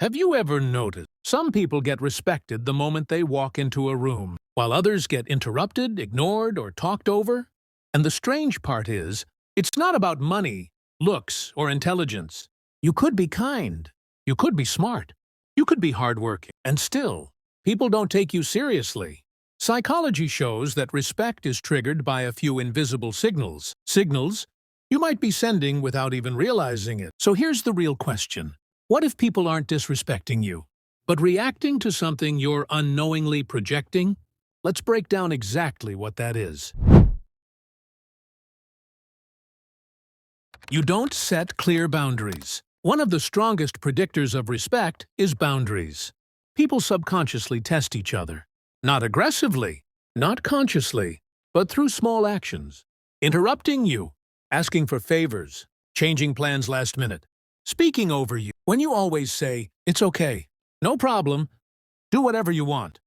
Have you ever noticed some people get respected the moment they walk into a room, while others get interrupted, ignored, or talked over? And the strange part is, it's not about money, looks, or intelligence. You could be kind, you could be smart, you could be hardworking, and still, people don't take you seriously. Psychology shows that respect is triggered by a few invisible signals. Signals you might be sending without even realizing it. So here's the real question. What if people aren't disrespecting you, but reacting to something you're unknowingly projecting? Let's break down exactly what that is. You don't set clear boundaries. One of the strongest predictors of respect is boundaries. People subconsciously test each other. Not aggressively, not consciously, but through small actions. Interrupting you, asking for favors, changing plans last minute, speaking over you. When you always say, "It's okay, no problem, do whatever you want,"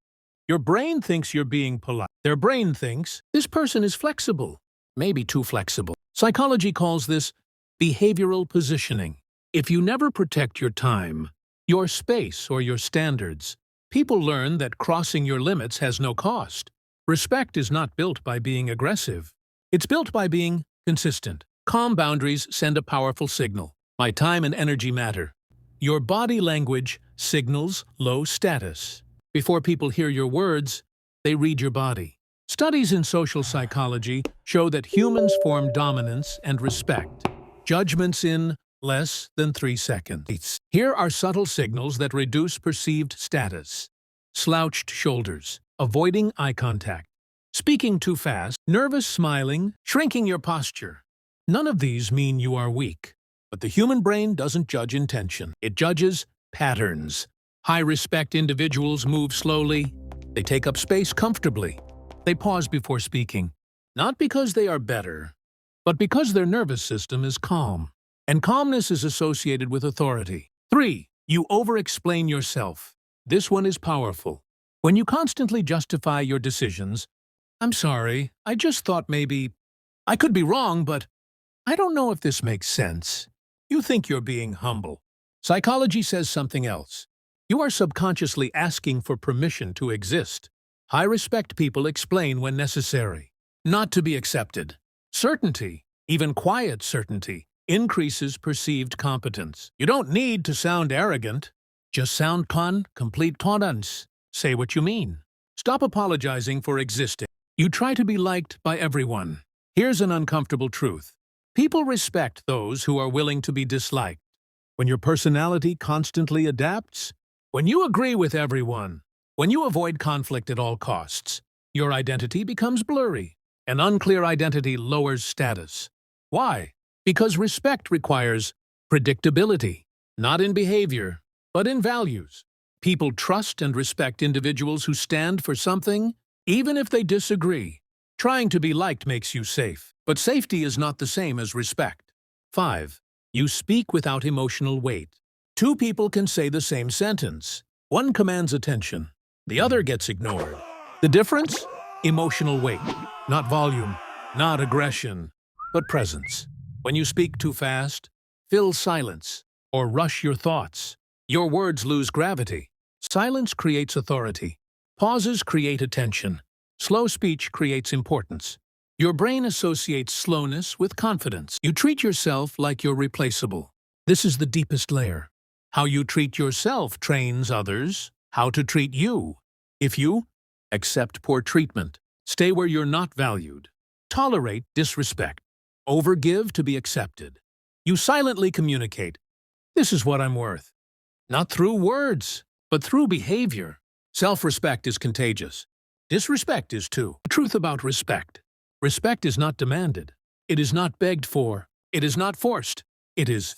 your brain thinks you're being polite. Their brain thinks, this person is flexible, maybe too flexible. Psychology calls this behavioral positioning. If you never protect your time, your space, or your standards, people learn that crossing your limits has no cost. Respect is not built by being aggressive. It's built by being consistent. Calm boundaries send a powerful signal. My time and energy matter. Your body language signals low status. Before people hear your words, they read your body. Studies in social psychology show that humans form dominance and respect. Judgments in less than 3 seconds. Here are subtle signals that reduce perceived status. Slouched shoulders, avoiding eye contact, speaking too fast, nervous smiling, shrinking your posture. None of these mean you are weak. But the human brain doesn't judge intention. It judges patterns. High-respect individuals move slowly. They take up space comfortably. They pause before speaking. Not because they are better, but because their nervous system is calm. And calmness is associated with authority. 3. You over-explain yourself. This one is powerful. When you constantly justify your decisions, "I'm sorry, I just thought maybe, I could be wrong, but I don't know if this makes sense." You think you're being humble. Psychology says something else. You are subconsciously asking for permission to exist. High-respect people explain when necessary, not to be accepted. Certainty, even quiet certainty, increases perceived competence. You don't need to sound arrogant. Just sound complete confidence. Say what you mean. Stop apologizing for existing. You try to be liked by everyone. Here's an uncomfortable truth. People respect those who are willing to be disliked. When your personality constantly adapts, when you agree with everyone, when you avoid conflict at all costs, your identity becomes blurry. An unclear identity lowers status. Why? Because respect requires predictability, not in behavior, but in values. People trust and respect individuals who stand for something, even if they disagree. Trying to be liked makes you safe, but safety is not the same as respect. 5. You speak without emotional weight. Two people can say the same sentence. One commands attention, the other gets ignored. The difference? Emotional weight, not volume, not aggression, but presence. When you speak too fast, fill silence, or rush your thoughts, your words lose gravity. Silence creates authority. Pauses create attention. Slow speech creates importance. Your brain associates slowness with confidence. You treat yourself like you're replaceable. This is the deepest layer. How you treat yourself trains others how to treat you. If you accept poor treatment, stay where you're not valued, tolerate disrespect, overgive to be accepted, you silently communicate, "This is what I'm worth." Not through words, but through behavior. Self-respect is contagious. Disrespect is too. The truth about respect. Respect is not demanded. It is not begged for. It is not forced. It is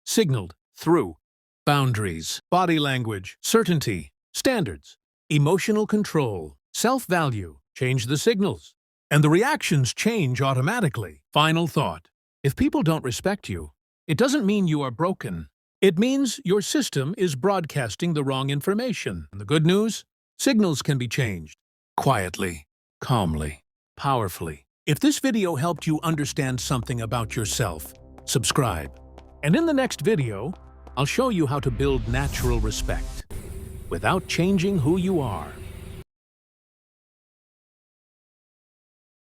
signaled through boundaries, body language, certainty, standards, emotional control, self-value. Change the signals, and the reactions change automatically. Final thought. If people don't respect you, it doesn't mean you are broken. It means your system is broadcasting the wrong information. And the good news? Signals can be changed. Quietly, calmly, powerfully. If this video helped you understand something about yourself, subscribe. And in the next video, I'll show you how to build natural respect without changing who you are.